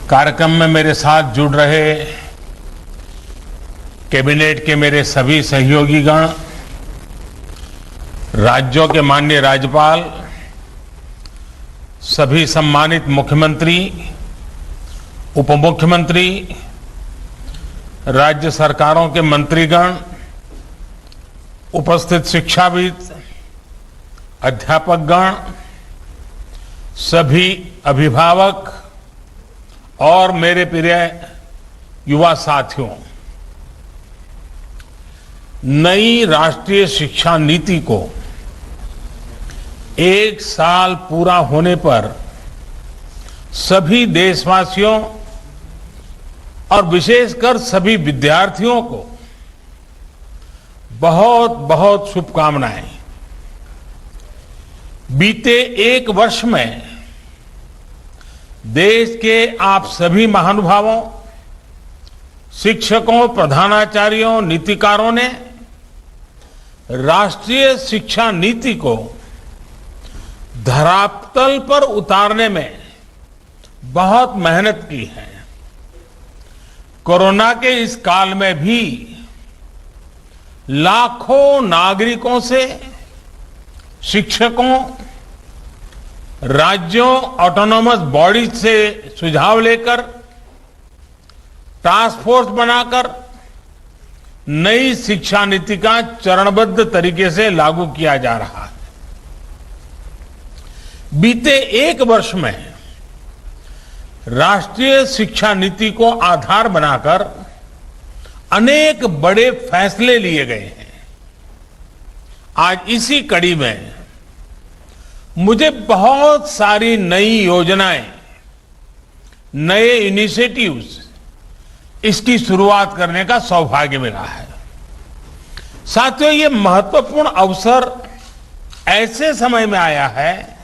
कार्यक्रम में मेरे साथ जुड़ रहे कैबिनेट के मेरे सभी सहयोगीगण, राज्यों के माननीय राज्यपाल, सभी सम्मानित मुख्यमंत्री, उप मुख्यमंत्री, राज्य सरकारों के मंत्रीगण, उपस्थित शिक्षाविद, अध्यापकगण, सभी अभिभावक और मेरे प्रिय युवा साथियों, नई राष्ट्रीय शिक्षा नीति को 1 साल पूरा होने पर सभी देशवासियों और विशेषकर सभी विद्यार्थियों को बहुत बहुत शुभकामनाएं। बीते 1 वर्ष में देश के आप सभी महानुभावों, शिक्षकों, प्रधानाचार्यों, नीतिकारों ने राष्ट्रीय शिक्षा नीति को धरातल पर उतारने में बहुत मेहनत की है। कोरोना के इस काल में भी लाखों नागरिकों से, शिक्षकों, राज्यों, ऑटोनॉमस बॉडीज से सुझाव लेकर टास्क फोर्स बनाकर नई शिक्षा नीति का चरणबद्ध तरीके से लागू किया जा रहा है। बीते 1 वर्ष में राष्ट्रीय शिक्षा नीति को आधार बनाकर अनेक बड़े फैसले लिए गए हैं। आज इसी कड़ी में मुझे बहुत सारी नई योजनाएं, नए इनिशिएटिव्स, इसकी शुरुआत करने का सौभाग्य मिला है। साथियों, ये महत्वपूर्ण अवसर ऐसे समय में आया है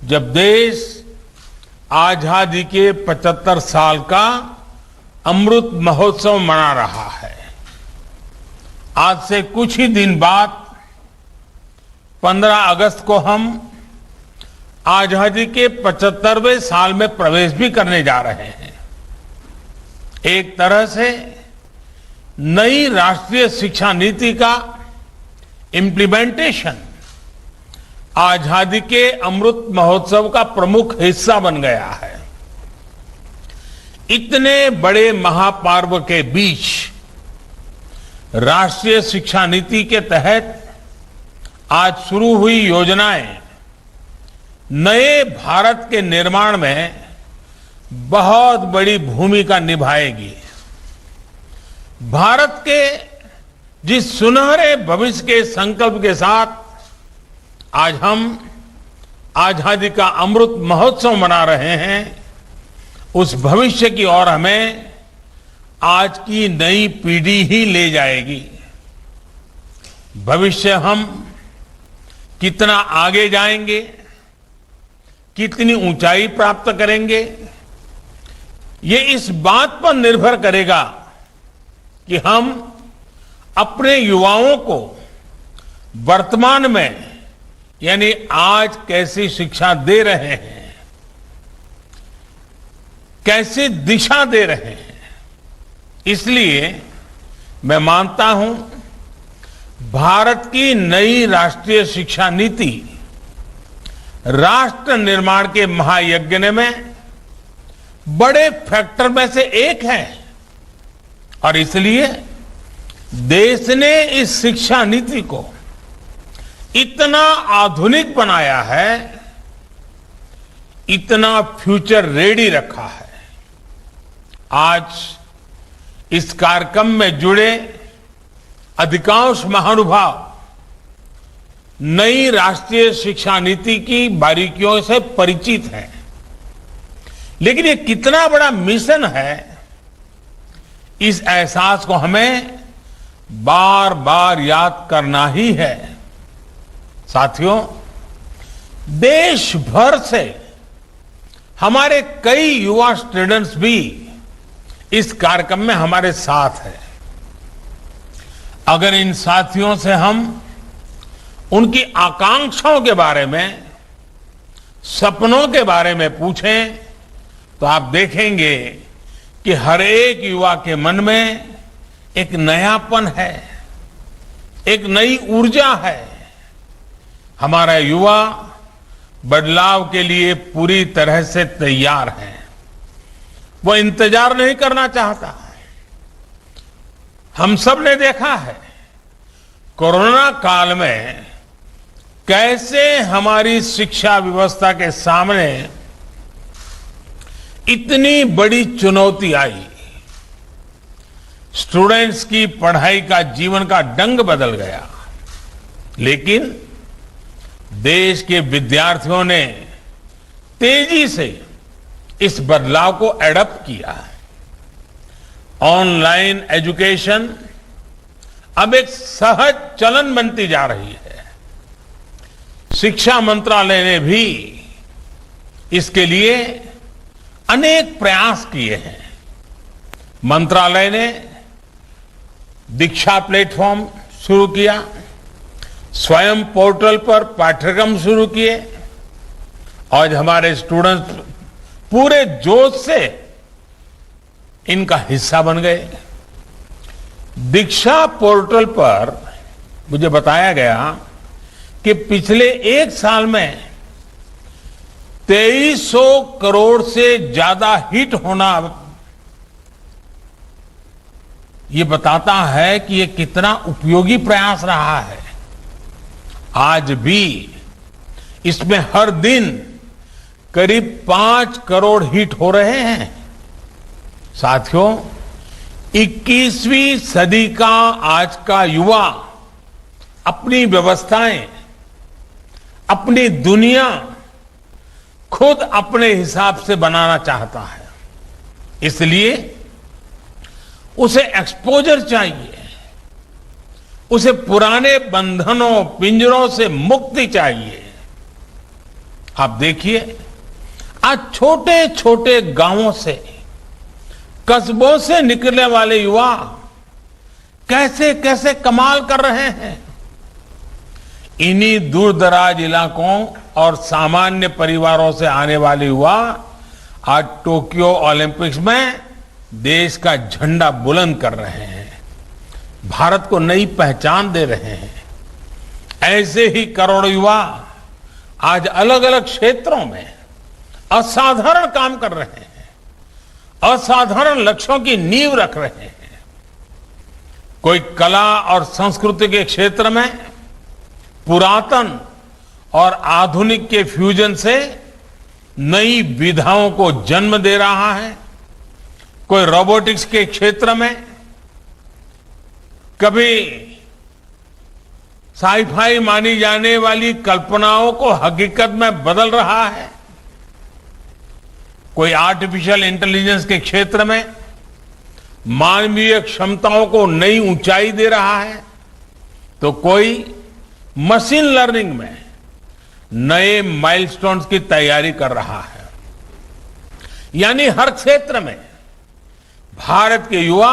जब देश आजादी के 75 साल का अमृत महोत्सव मना रहा है। आज से कुछ ही दिन बाद 15 अगस्त को हम आजादी के 75वें साल में प्रवेश भी करने जा रहे हैं। एक तरह से नई राष्ट्रीय शिक्षा नीति का इम्प्लीमेंटेशन आजादी के अमृत महोत्सव का प्रमुख हिस्सा बन गया है। इतने बड़े महापर्व के बीच राष्ट्रीय शिक्षा नीति के तहत आज शुरू हुई योजनाएं नए भारत के निर्माण में बहुत बड़ी भूमिका निभाएगी। भारत के जिस सुनहरे भविष्य के संकल्प के साथ आज हम आजादी का अमृत महोत्सव मना रहे हैं, उस भविष्य की ओर हमें आज की नई पीढ़ी ही ले जाएगी। भविष्य हम कितना आगे जाएंगे, कितनी ऊंचाई प्राप्त करेंगे, ये इस बात पर निर्भर करेगा कि हम अपने युवाओं को वर्तमान में यानी आज कैसी शिक्षा दे रहे हैं, कैसी दिशा दे रहे हैं। इसलिए मैं मानता हूं भारत की नई राष्ट्रीय शिक्षा नीति राष्ट्र निर्माण के महायज्ञ में बड़े फैक्टर में से एक है और इसलिए देश ने इस शिक्षा नीति को इतना आधुनिक बनाया है, इतना फ्यूचर रेडी रखा है। आज इस कार्यक्रम में जुड़े अधिकांश महानुभाव नई राष्ट्रीय शिक्षा नीति की बारीकियों से परिचित हैं, लेकिन ये कितना बड़ा मिशन है, इस एहसास को हमें बार बार याद करना ही है। साथियों, देश भर से हमारे कई युवा स्टूडेंट्स भी इस कार्यक्रम में हमारे साथ हैं। अगर इन साथियों से हम उनकी आकांक्षाओं के बारे में, सपनों के बारे में पूछें तो आप देखेंगे कि हर एक युवा के मन में एक नयापन है, एक नई ऊर्जा है। हमारा युवा बदलाव के लिए पूरी तरह से तैयार है। वो इंतजार नहीं करना चाहता। हम सब ने देखा है कोरोना काल में कैसे हमारी शिक्षा व्यवस्था के सामने इतनी बड़ी चुनौती आई। स्टूडेंट्स की पढ़ाई का जीवन का ढंग बदल गया, लेकिन देश के विद्यार्थियों ने तेजी से इस बदलाव को एडप्ट किया। ऑनलाइन एजुकेशन अब एक सहज चलन बनती जा रही है। शिक्षा मंत्रालय ने भी इसके लिए अनेक प्रयास किए हैं। मंत्रालय ने दीक्षा प्लेटफॉर्म शुरू किया, स्वयं पोर्टल पर पाठ्यक्रम शुरू किए। आज हमारे स्टूडेंट्स पूरे जोश से इनका हिस्सा बन गए। दीक्षा पोर्टल पर मुझे बताया गया कि पिछले एक साल में 2300 करोड़ से ज्यादा हिट होना ये बताता है कि ये कितना उपयोगी प्रयास रहा है। आज भी इसमें हर दिन करीब 5 करोड़ हिट हो रहे हैं। साथियों, 21वीं सदी का आज का युवा अपनी व्यवस्थाएं, अपनी दुनिया खुद अपने हिसाब से बनाना चाहता है। इसलिए उसे एक्सपोजर चाहिए, उसे पुराने बंधनों पिंजरों से मुक्ति चाहिए। आप देखिए, आज छोटे छोटे गांवों से, कस्बों से निकलने वाले युवा कैसे कैसे कमाल कर रहे हैं। इन्हीं दूर दराज इलाकों और सामान्य परिवारों से आने वाले युवा आज टोक्यो ओलंपिक्स में देश का झंडा बुलंद कर रहे हैं, भारत को नई पहचान दे रहे हैं। ऐसे ही करोड़ों युवा आज अलग अलग क्षेत्रों में असाधारण काम कर रहे हैं, असाधारण लक्ष्यों की नींव रख रहे हैं। कोई कला और संस्कृति के क्षेत्र में पुरातन और आधुनिक के फ्यूजन से नई विधाओं को जन्म दे रहा है। कोई रोबोटिक्स के क्षेत्र में कभी साईफाई मानी जाने वाली कल्पनाओं को हकीकत में बदल रहा है। कोई आर्टिफिशियल इंटेलिजेंस के क्षेत्र में मानवीय क्षमताओं को नई ऊंचाई दे रहा है, तो कोई मशीन लर्निंग में नए माइलस्टोन्स की तैयारी कर रहा है। यानी हर क्षेत्र में भारत के युवा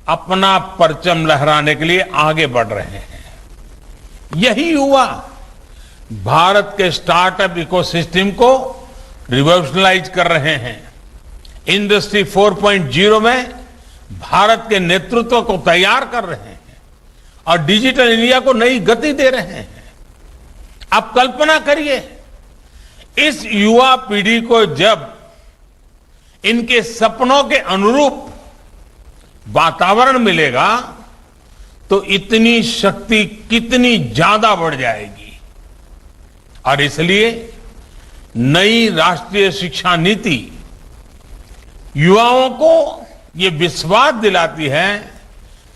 अपना परचम लहराने के लिए आगे बढ़ रहे हैं। यही युवा भारत के स्टार्टअप इकोसिस्टम को रिवॉल्यूशनलाइज कर रहे हैं। इंडस्ट्री 4.0 में भारत के नेतृत्व को तैयार कर रहे हैं और डिजिटल इंडिया को नई गति दे रहे हैं। आप कल्पना करिए, इस युवा पीढ़ी को जब इनके सपनों के अनुरूप वातावरण मिलेगा तो इतनी शक्ति कितनी ज्यादा बढ़ जाएगी। और इसलिए नई राष्ट्रीय शिक्षा नीति युवाओं को ये विश्वास दिलाती है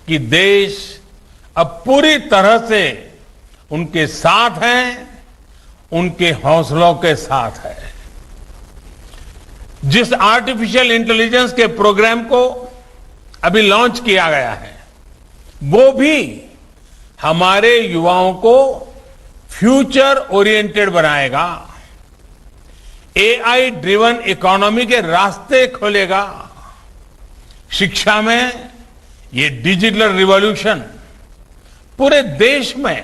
कि देश अब पूरी तरह से उनके साथ है, उनके हौसलों के साथ है। जिस आर्टिफिशियल इंटेलिजेंस के प्रोग्राम को अभी लॉन्च किया गया है, वो भी हमारे युवाओं को फ्यूचर ओरिएंटेड बनाएगा, एआई ड्रिवन इकोनॉमी के रास्ते खोलेगा। शिक्षा में ये डिजिटल रिवॉल्यूशन पूरे देश में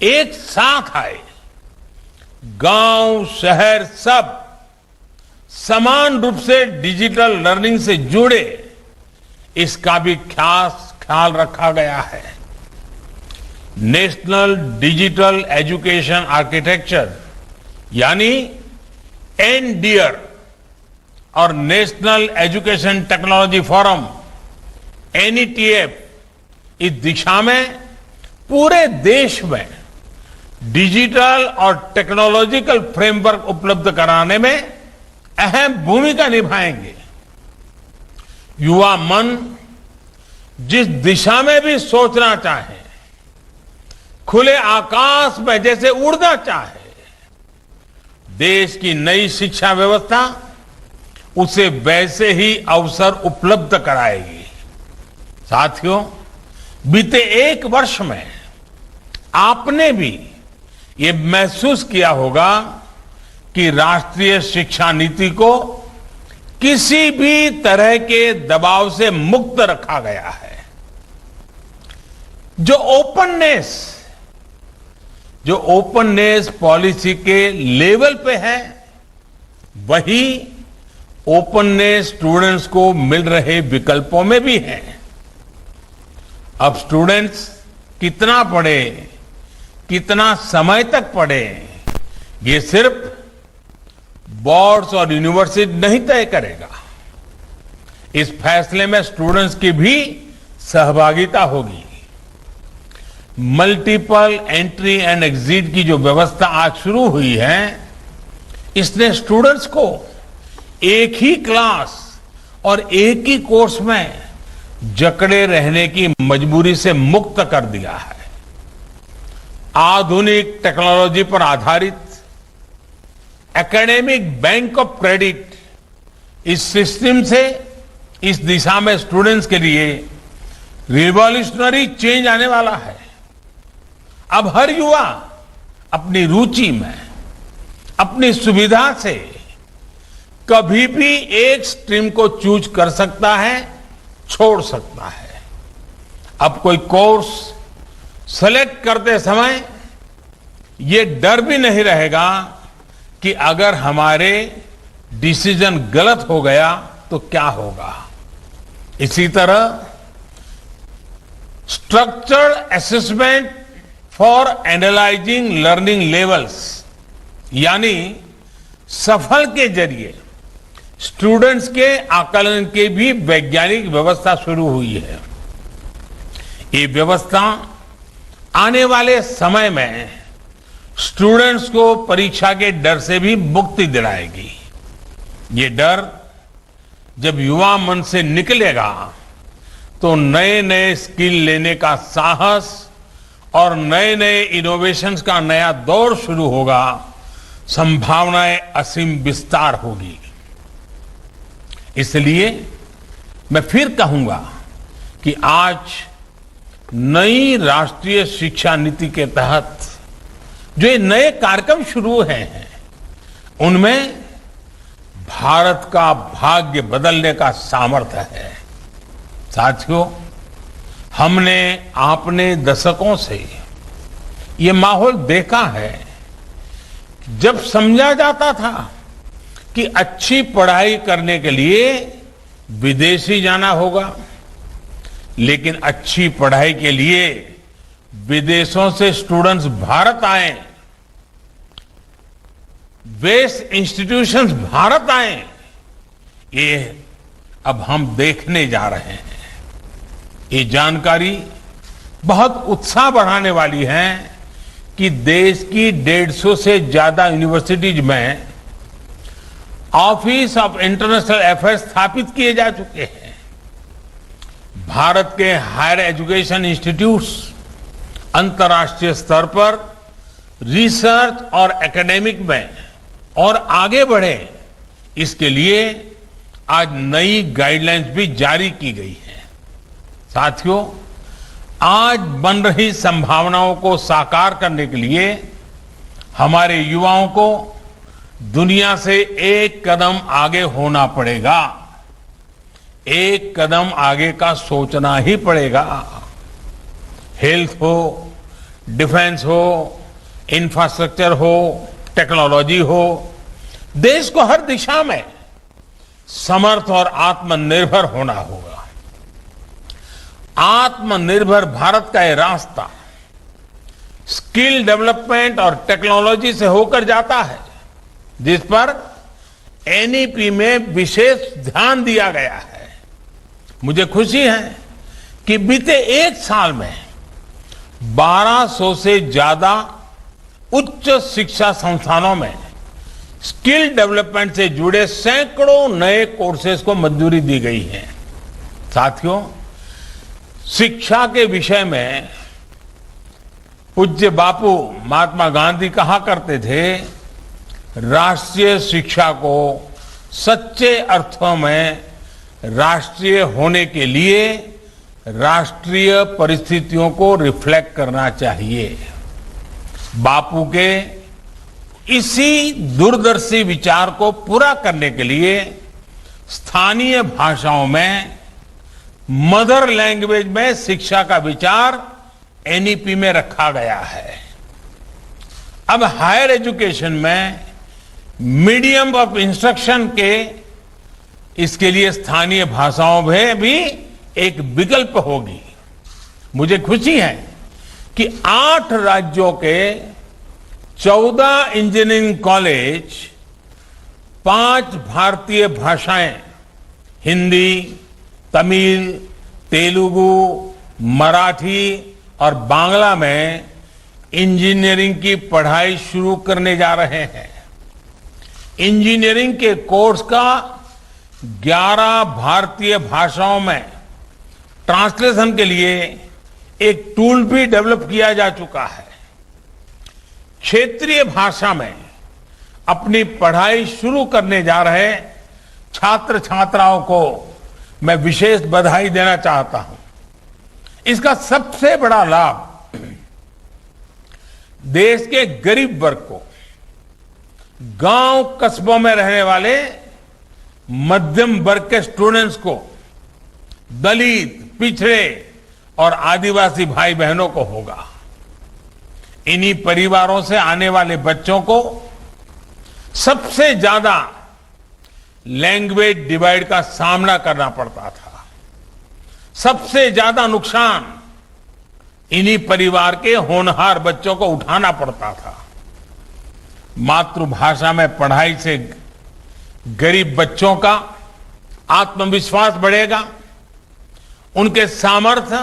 एक साथ आए। गांव, शहर सब समान रूप से डिजिटल लर्निंग से जुड़े, इसका भी खास ख्याल रखा गया है। नेशनल डिजिटल एजुकेशन आर्किटेक्चर यानी एनडीआर और national education technology forum NETF इस दिशा में पूरे देश में डिजिटल और टेक्नोलॉजिकल फ्रेमवर्क उपलब्ध कराने में अहम भूमिका निभाएंगे। युवा मन जिस दिशा में भी सोचना चाहे, खुले आकाश में जैसे उड़ना चाहे, देश की नई शिक्षा व्यवस्था उसे वैसे ही अवसर उपलब्ध कराएगी। साथियों, बीते एक वर्ष में आपने भी ये महसूस किया होगा कि राष्ट्रीय शिक्षा नीति को किसी भी तरह के दबाव से मुक्त रखा गया है। जो ओपननेस पॉलिसी के लेवल पे है, वही ओपननेस स्टूडेंट्स को मिल रहे विकल्पों में भी है। अब स्टूडेंट्स कितना पढ़े, कितना समय तक पढ़े, ये सिर्फ बोर्ड्स और यूनिवर्सिटी नहीं तय करेगा। इस फैसले में स्टूडेंट्स की भी सहभागिता होगी। मल्टीपल एंट्री एंड एग्जिट की जो व्यवस्था आज शुरू हुई है, इसने स्टूडेंट्स को एक ही क्लास और एक ही कोर्स में जकड़े रहने की मजबूरी से मुक्त कर दिया है। आधुनिक टेक्नोलॉजी पर आधारित एकेडमिक बैंक ऑफ क्रेडिट, इस सिस्टम से इस दिशा में स्टूडेंट्स के लिए रिवॉल्यूशनरी चेंज आने वाला है। अब हर युवा अपनी रुचि में, अपनी सुविधा से कभी भी एक स्ट्रीम को चूज कर सकता है, छोड़ सकता है। अब कोई कोर्स सेलेक्ट करते समय ये डर भी नहीं रहेगा कि अगर हमारे डिसीजन गलत हो गया तो क्या होगा। इसी तरह structured assessment for analysing learning levels यानी सफल के जरिए स्टूडेंट्स के आकलन की भी वैज्ञानिक व्यवस्था शुरू हुई है। ये व्यवस्था आने वाले समय में स्टूडेंट्स को परीक्षा के डर से भी मुक्ति दिलाएगी। ये डर जब युवा मन से निकलेगा तो नए नए स्किल लेने का साहस और नए नए इनोवेशंस का नया दौर शुरू होगा। संभावनाएं असीम विस्तार होगी। इसलिए मैं फिर कहूंगा कि आज नई राष्ट्रीय शिक्षा नीति के तहत जो ये नए कार्यक्रम शुरू हुए हैं, उनमें भारत का भाग्य बदलने का सामर्थ्य है। साथियों, हमने आपने दशकों से ये माहौल देखा है। जब समझा जाता था कि अच्छी पढ़ाई करने के लिए विदेशी जाना होगा, लेकिन अच्छी पढ़ाई के लिए विदेशों से स्टूडेंट्स भारत आए, बेस्ट इंस्टीट्यूशंस भारत आए, ये अब हम देखने जा रहे हैं। ये जानकारी बहुत उत्साह बढ़ाने वाली है कि देश की 150 से ज्यादा यूनिवर्सिटीज में ऑफिस ऑफ इंटरनेशनल अफेयर्स स्थापित किए जा चुके हैं। भारत के हायर एजुकेशन इंस्टीट्यूट्स अंतर्राष्ट्रीय स्तर पर रिसर्च और एकेडमिक में और आगे बढ़े, इसके लिए आज नई गाइडलाइंस भी जारी की गई है। साथियों, आज बन रही संभावनाओं को साकार करने के लिए हमारे युवाओं को दुनिया से एक कदम आगे होना पड़ेगा। एक कदम आगे का सोचना ही पड़ेगा। हेल्थ हो, डिफेंस हो, इंफ्रास्ट्रक्चर हो, टेक्नोलॉजी हो, देश को हर दिशा में समर्थ और आत्मनिर्भर होना होगा। आत्मनिर्भर भारत का ये रास्ता स्किल डेवलपमेंट और टेक्नोलॉजी से होकर जाता है, जिस पर एनईपी में विशेष ध्यान दिया गया है। मुझे खुशी है कि बीते एक साल में 1200 से ज्यादा उच्च शिक्षा संस्थानों में स्किल डेवलपमेंट से जुड़े सैकड़ों नए कोर्सेज को मंजूरी दी गई है। साथियों, शिक्षा के विषय में पूज्य बापू महात्मा गांधी कहा करते थे, राष्ट्रीय शिक्षा को सच्चे अर्थों में राष्ट्रीय होने के लिए राष्ट्रीय परिस्थितियों को रिफ्लेक्ट करना चाहिए। बापू के इसी दूरदर्शी विचार को पूरा करने के लिए स्थानीय भाषाओं में मदर लैंग्वेज में शिक्षा का विचार एनईपी में रखा गया है। अब हायर एजुकेशन में मीडियम ऑफ इंस्ट्रक्शन के इसके लिए स्थानीय भाषाओं में भी एक विकल्प होगी। मुझे खुशी है कि 8 राज्यों के 14 इंजीनियरिंग कॉलेज 5 भारतीय भाषाएं हिंदी, तमिल, तेलुगु, मराठी और बांग्ला में इंजीनियरिंग की पढ़ाई शुरू करने जा रहे हैं। इंजीनियरिंग के कोर्स का 11 भारतीय भाषाओं में ट्रांसलेशन के लिए एक टूल भी डेवलप किया जा चुका है। क्षेत्रीय भाषा में अपनी पढ़ाई शुरू करने जा रहे छात्र छात्राओं को मैं विशेष बधाई देना चाहता हूं। इसका सबसे बड़ा लाभ देश के गरीब वर्ग को, गांव कस्बों में रहने वाले मध्यम वर्ग के स्टूडेंट्स को, दलित, पिछड़े और आदिवासी भाई बहनों को होगा। इन्हीं परिवारों से आने वाले बच्चों को सबसे ज्यादा लैंग्वेज डिवाइड का सामना करना पड़ता था। सबसे ज्यादा नुकसान इन्हीं परिवार के होनहार बच्चों को उठाना पड़ता था। मातृभाषा में पढ़ाई से गरीब बच्चों का आत्मविश्वास बढ़ेगा, उनके सामर्थ्य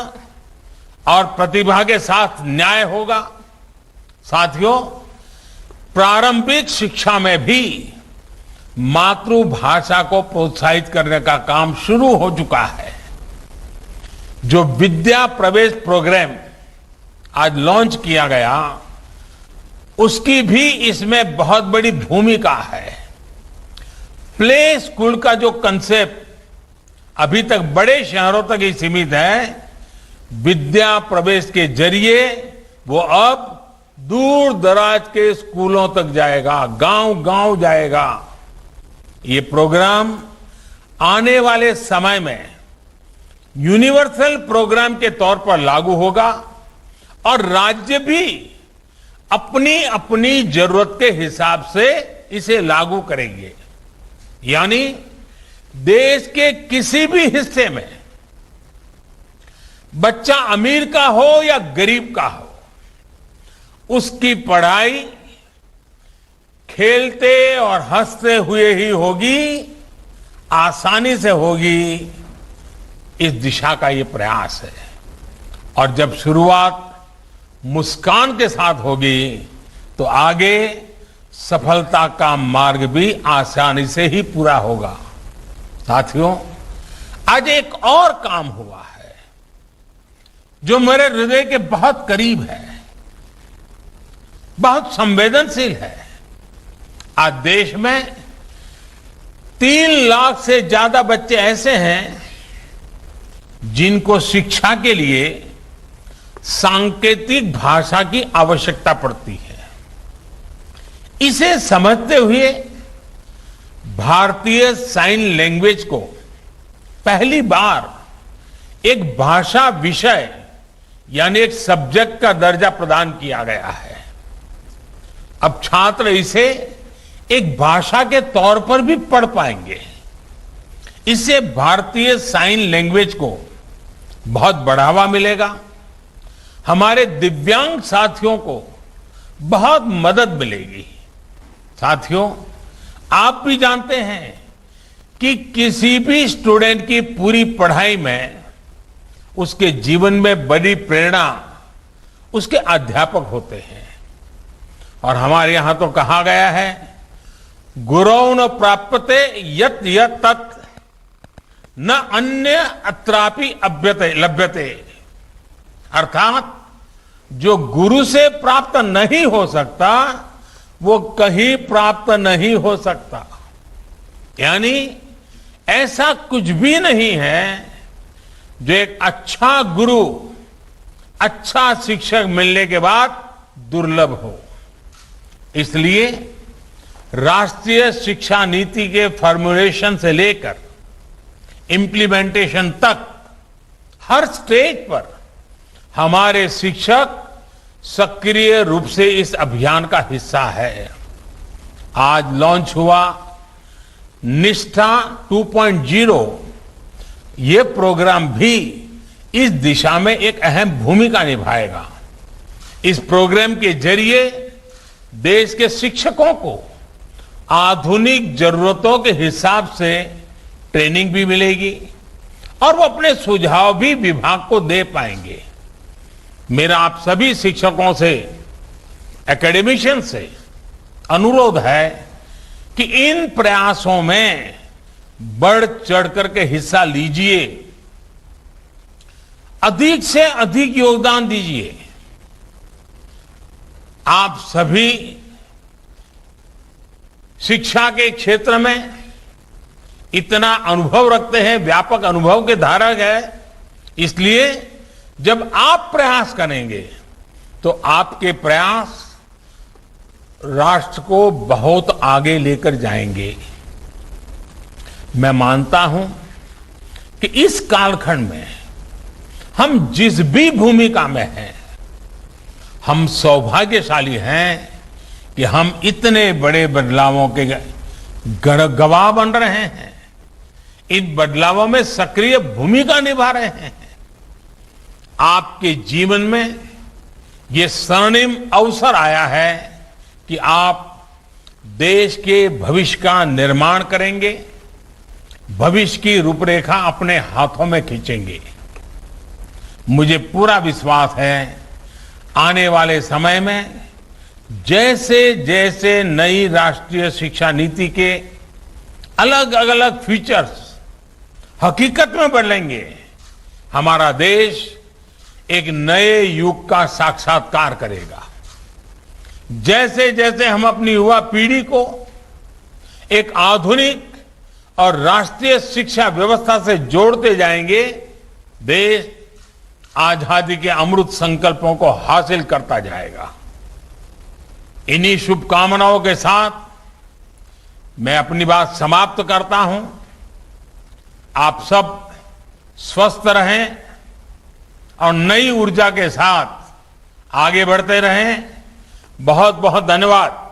और प्रतिभा के साथ न्याय होगा। साथियों, प्रारंभिक शिक्षा में भी मातृभाषा को प्रोत्साहित करने का काम शुरू हो चुका है। जो विद्या प्रवेश प्रोग्राम आज लॉन्च किया गया, उसकी भी इसमें बहुत बड़ी भूमिका है। प्ले स्कूल का जो कंसेप्ट अभी तक बड़े शहरों तक ही सीमित है, विद्या प्रवेश के जरिए वो अब दूर दराज के स्कूलों तक जाएगा, गांव-गांव जाएगा। ये प्रोग्राम आने वाले समय में यूनिवर्सल प्रोग्राम के तौर पर लागू होगा और राज्य भी अपनी अपनी जरूरत के हिसाब से इसे लागू करेंगे। यानी देश के किसी भी हिस्से में बच्चा अमीर का हो या गरीब का हो, उसकी पढ़ाई खेलते और हंसते हुए ही होगी, आसानी से होगी। इस दिशा का ये प्रयास है और जब शुरुआत मुस्कान के साथ होगी तो आगे सफलता का मार्ग भी आसानी से ही पूरा होगा। साथियों, आज एक और काम हुआ है जो मेरे हृदय के बहुत करीब है, बहुत संवेदनशील है। आज देश में 3 लाख से ज्यादा बच्चे ऐसे हैं जिनको शिक्षा के लिए सांकेतिक भाषा की आवश्यकता पड़ती है। इसे समझते हुए भारतीय साइन लैंग्वेज को पहली बार एक भाषा विषय यानी एक सब्जेक्ट का दर्जा प्रदान किया गया है। अब छात्र इसे एक भाषा के तौर पर भी पढ़ पाएंगे। इससे भारतीय साइन लैंग्वेज को बहुत बढ़ावा मिलेगा, हमारे दिव्यांग साथियों को बहुत मदद मिलेगी। साथियों, आप भी जानते हैं कि किसी भी स्टूडेंट की पूरी पढ़ाई में उसके जीवन में बड़ी प्रेरणा उसके अध्यापक होते हैं। और हमारे यहां तो कहा गया है, गुरौ न प्राप्यते यत यत तत् न अन्य अत्रापि अभ्यते लभ्यते। अर्थात जो गुरु से प्राप्त नहीं हो सकता वो कहीं प्राप्त नहीं हो सकता। यानी ऐसा कुछ भी नहीं है जो एक अच्छा गुरु, अच्छा शिक्षक मिलने के बाद दुर्लभ हो। इसलिए राष्ट्रीय शिक्षा नीति के फॉर्मुलेशन से लेकर इंप्लीमेंटेशन तक हर स्टेज पर हमारे शिक्षक सक्रिय रूप से इस अभियान का हिस्सा है। आज लॉन्च हुआ निष्ठा 2.0, ये प्रोग्राम भी इस दिशा में एक अहम भूमिका निभाएगा। इस प्रोग्राम के जरिए देश के शिक्षकों को आधुनिक जरूरतों के हिसाब से ट्रेनिंग भी मिलेगी और वो अपने सुझाव भी विभाग को दे पाएंगे। मेरा आप सभी शिक्षकों से, एकेडमिशियन से अनुरोध है कि इन प्रयासों में बढ़ चढ़ करके हिस्सा लीजिए, अधिक से अधिक योगदान दीजिए। आप सभी शिक्षा के क्षेत्र में इतना अनुभव रखते हैं, व्यापक अनुभव के धारक है, इसलिए जब आप प्रयास करेंगे तो आपके प्रयास राष्ट्र को बहुत आगे लेकर जाएंगे। मैं मानता हूं कि इस कालखंड में हम जिस भी भूमिका में हैं, हम सौभाग्यशाली हैं कि हम इतने बड़े बदलावों के गवाह बन रहे हैं, इन बदलावों में सक्रिय भूमिका निभा रहे हैं। आपके जीवन में ये स्वर्णिम अवसर आया है कि आप देश के भविष्य का निर्माण करेंगे, भविष्य की रूपरेखा अपने हाथों में खींचेंगे। मुझे पूरा विश्वास है आने वाले समय में जैसे जैसे नई राष्ट्रीय शिक्षा नीति के अलग अलग फीचर्स हकीकत में बदलेंगे, हमारा देश एक नए युग का साक्षात्कार करेगा। जैसे जैसे हम अपनी युवा पीढ़ी को एक आधुनिक और राष्ट्रीय शिक्षा व्यवस्था से जोड़ते जाएंगे, देश आजादी के अमृत संकल्पों को हासिल करता जाएगा। इन्हीं शुभकामनाओं के साथ मैं अपनी बात समाप्त करता हूं। आप सब स्वस्थ रहें और नई ऊर्जा के साथ आगे बढ़ते रहें। बहुत बहुत धन्यवाद।